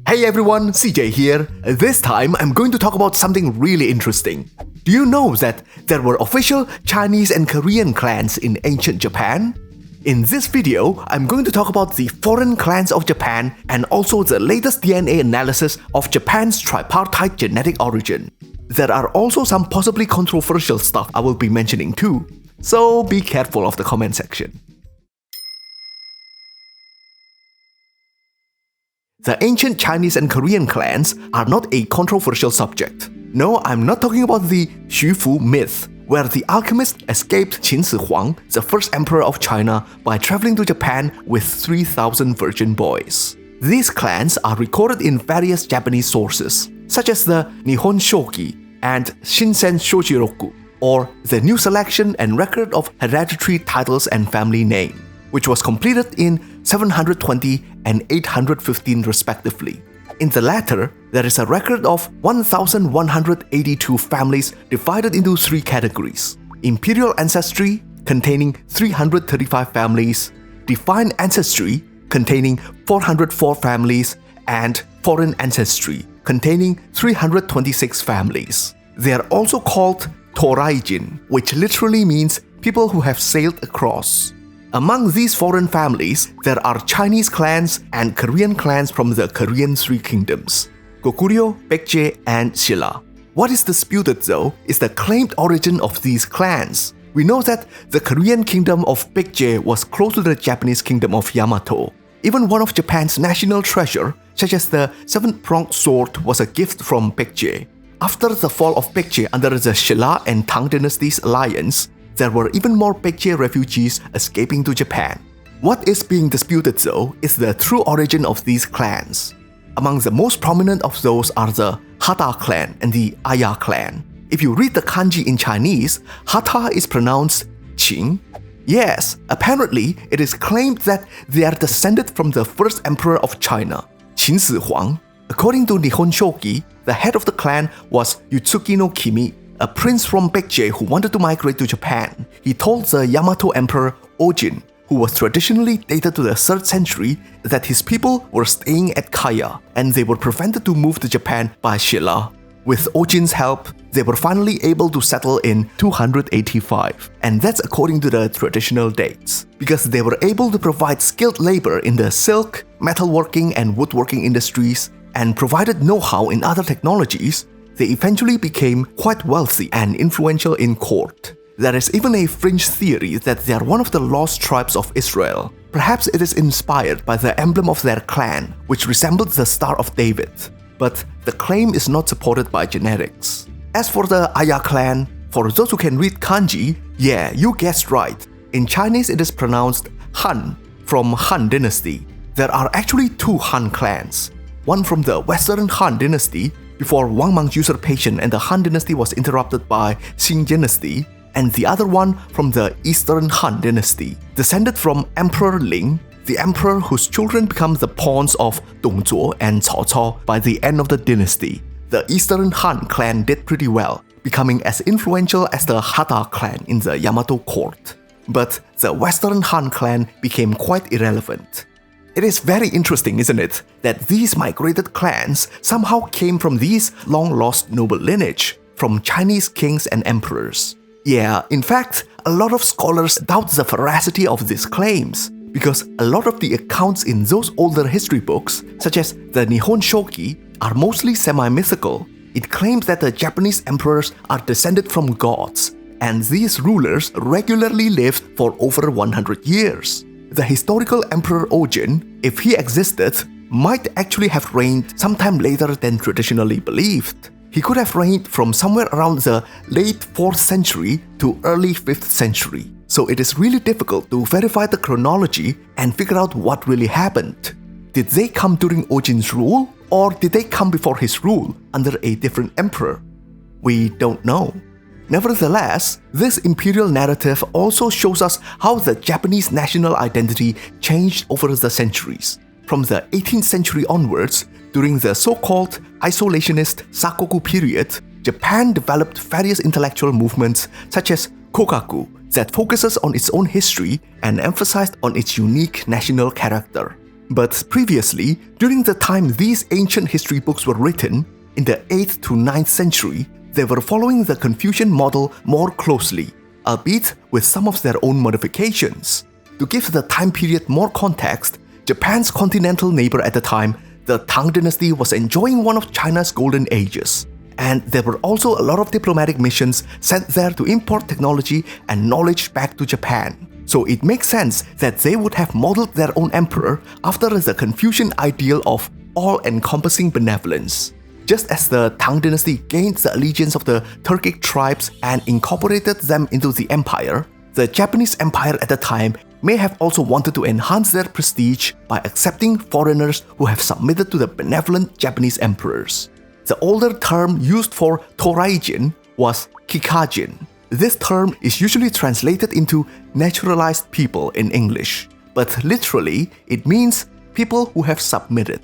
Hey everyone, CJ here. This time I'm going to talk about something really interesting. Do you know that there were official Chinese and Korean clans in ancient Japan? In this video, I'm going to talk about the foreign clans of Japan and also the latest DNA analysis of Japan's tripartite genetic origin. There are also some possibly controversial stuff I will be mentioning too, so be careful of the comment section. The ancient Chinese and Korean clans are not a controversial subject. No, I'm not talking about the Xu Fu myth, where the alchemist escaped Qin Dynasty, the first emperor of China, by traveling to Japan with 3,000 virgin boys. These clans are recorded in various Japanese sources, such as the Nihon Shoki and Shinsen Shojiroku, or the New Selection and Record of Hereditary Titles and Family Name, which was completed in 720 and 815 respectively. In the latter, there is a record of 1,182 families divided into three categories: Imperial Ancestry, containing 335 families, Defined Ancestry, containing 404 families, and Foreign Ancestry, containing 326 families. They are also called Horserider, which literally means people who have sailed across. Among these foreign families, there are Chinese clans and Korean clans from the Korean Three Kingdoms, Goguryeo, Baekje, and Silla. What is disputed though is the claimed origin of these clans. We know that the Korean kingdom of Baekje was close to the Japanese kingdom of Yamato. Even one of Japan's national treasure, such as the seven-pronged sword, was a gift from Baekje. After the fall of Baekje under the Silla and Tang dynasties alliance, there were even more Baekje refugees escaping to Japan. What is being disputed though is the true origin of these clans. Among the most prominent of those are the Hata clan and the Aya clan. If you read the kanji in Chinese, Hata is pronounced Qing. Yes, apparently it is claimed that they are descended from the first emperor of China, Qin Dynasty. According to Nihon Shoki, the head of the clan was Yutsuki no Kimi, a prince from Baekje who wanted to migrate to Japan. He told the Yamato emperor Ojin, who was traditionally dated to the 3rd century, that his people were staying at Kaya and they were prevented to move to Japan by Silla. With Ojin's help, they were finally able to settle in 285, and that's according to the traditional dates. Because they were able to provide skilled labor in the silk, metalworking, and woodworking industries, and provided know-how in other technologies, they eventually became quite wealthy and influential in court. There is even a fringe theory that they are one of the lost tribes of Israel. Perhaps it is inspired by the emblem of their clan, which resembled the Star of David. But the claim is not supported by genetics. As for the Aya clan, for those who can read kanji, yeah, you guessed right. In Chinese it is pronounced Han, from Han Dynasty. There are actually two Han clans. One from the Western Han Dynasty, before Wang Mang's usurpation and the Han Dynasty was interrupted by Qin Dynasty, and the other one from the Eastern Han Dynasty, descended from Emperor Ling, the emperor whose children become the pawns of Dongzhuo and Cao Cao by the end of the dynasty. The Eastern Han clan did pretty well, becoming as influential as the Hata clan in the Yamato court. But the Western Han clan became quite irrelevant. It is very interesting, isn't it, that these migrated clans somehow came from these long-lost noble lineage, from Chinese kings and emperors. Yeah, in fact, a lot of scholars doubt the veracity of these claims, because a lot of the accounts in those older history books, such as the Nihon Shoki, are mostly semi-mythical. It claims that the Japanese emperors are descended from gods, and these rulers regularly lived for over 100 years. The historical Emperor Ojin, if he existed, might actually have reigned sometime later than traditionally believed. He could have reigned from somewhere around the late 4th century to early 5th century. So it is really difficult to verify the chronology and figure out what really happened. Did they come during Ojin's rule, or did they come before his rule under a different emperor? We don't know. Nevertheless, this imperial narrative also shows us how the Japanese national identity changed over the centuries. From the 18th century onwards, during the so-called isolationist Sakoku period, Japan developed various intellectual movements such as Kokaku that focuses on its own history and emphasized on its unique national character. But previously, during the time these ancient history books were written, in the 8th to 9th century, they were following the Confucian model more closely, albeit with some of their own modifications. To give the time period more context, Japan's continental neighbor at the time, the Tang Dynasty, was enjoying one of China's golden ages. And there were also a lot of diplomatic missions sent there to import technology and knowledge back to Japan. So it makes sense that they would have modeled their own emperor after the Confucian ideal of all-encompassing benevolence. Just as the Tang Dynasty gained the allegiance of the Turkic tribes and incorporated them into the empire, the Japanese empire at the time may have also wanted to enhance their prestige by accepting foreigners who have submitted to the benevolent Japanese emperors. The older term used for Toraijin was Kikajin. This term is usually translated into naturalized people in English, but literally it means people who have submitted.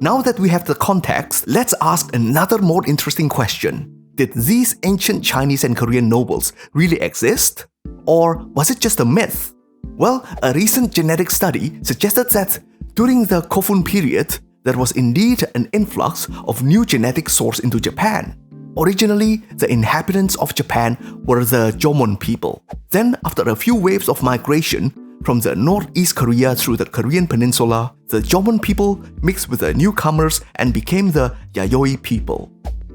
Now that we have the context, let's ask another more interesting question. Did these ancient Chinese and Korean nobles really exist? Or was it just a myth? Well, a recent genetic study suggested that during the Kofun period, there was indeed an influx of new genetic source into Japan. Originally, the inhabitants of Japan were the Jomon people. Then, after a few waves of migration from the northeast Korea through the Korean peninsula, the Jomon people mixed with the newcomers and became the Yayoi people.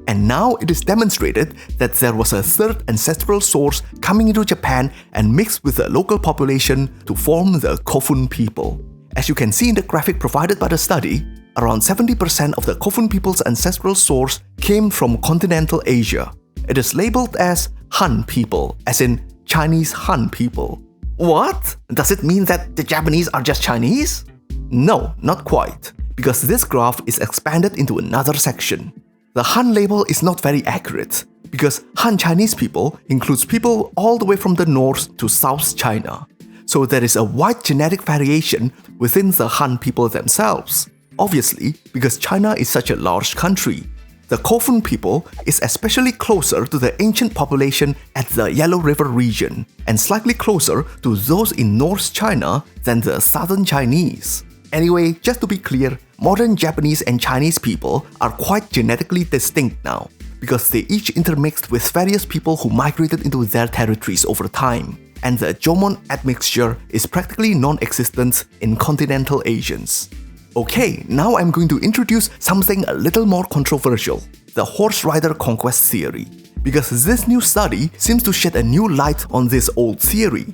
And now it is demonstrated that there was a third ancestral source coming into Japan and mixed with the local population to form the Kofun people. As you can see in the graphic provided by the study, around 70% of the Kofun people's ancestral source came from continental Asia. It is labeled as Han people, as in Chinese Han people. What? Does it mean that the Japanese are just Chinese? No, not quite, because this graph is expanded into another section. The Han label is not very accurate, because Han Chinese people includes people all the way from the north to South China. So there is a wide genetic variation within the Han people themselves. Obviously, because China is such a large country. The Kofun people is especially closer to the ancient population at the Yellow River region, and slightly closer to those in North China than the Southern Chinese. Anyway, just to be clear, modern Japanese and Chinese people are quite genetically distinct now, because they each intermixed with various people who migrated into their territories over time, and the Jomon admixture is practically non-existent in continental Asians. Okay, now I'm going to introduce something a little more controversial, the Horserider conquest theory, because this new study seems to shed a new light on this old theory.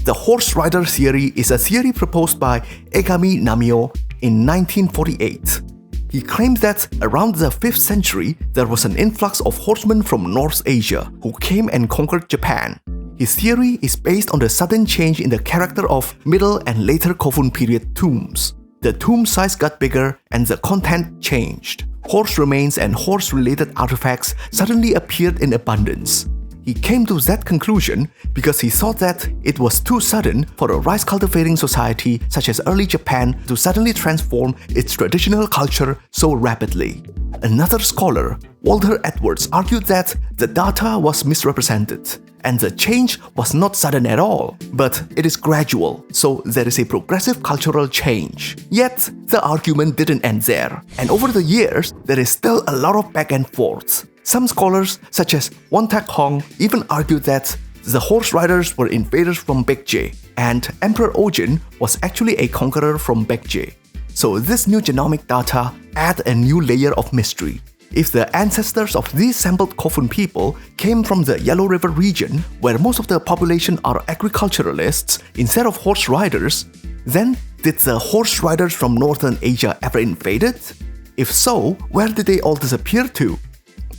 The Horserider theory is a theory proposed by Egami Namio in 1948. He claimed that around the 5th century, there was an influx of horsemen from North Asia who came and conquered Japan. His theory is based on the sudden change in the character of Middle and later Kofun period tombs. The tomb size got bigger and the content changed. Horse remains and horse-related artifacts suddenly appeared in abundance. He came to that conclusion because he thought that it was too sudden for a rice-cultivating society such as early Japan to suddenly transform its traditional culture so rapidly. Another scholar, Walter Edwards, argued that the data was misrepresented, and the change was not sudden at all, but it is gradual, so there is a progressive cultural change. Yet, the argument didn't end there, and over the years, there is still a lot of back and forth. Some scholars, such as Wontack even argued that the Horseriders were invaders from Baekje, and Emperor Ojin was actually a conqueror from Baekje. So this new genomic data add a new layer of mystery. If the ancestors of these sampled Kofun people came from the Yellow River region, where most of the population are agriculturalists instead of horse riders, then did the horse riders from Northern Asia ever invade it? If so, where did they all disappear to?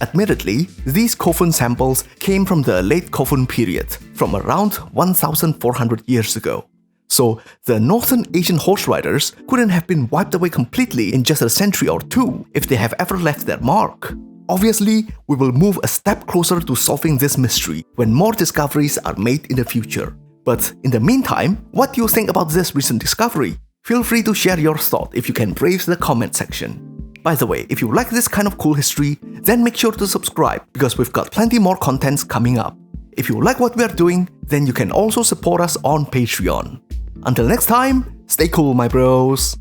Admittedly, these Kofun samples came from the late Kofun period, from around 1,400 years ago. So, the Northern Asian horse riders couldn't have been wiped away completely in just a century or two if they have ever left their mark. Obviously, we will move a step closer to solving this mystery when more discoveries are made in the future. But in the meantime, what do you think about this recent discovery? Feel free to share your thought if you can brave the comment section. By the way, if you like this kind of cool history, then make sure to subscribe because we've got plenty more contents coming up. If you like what we are doing, then you can also support us on Patreon. Until next time, stay cool, my bros!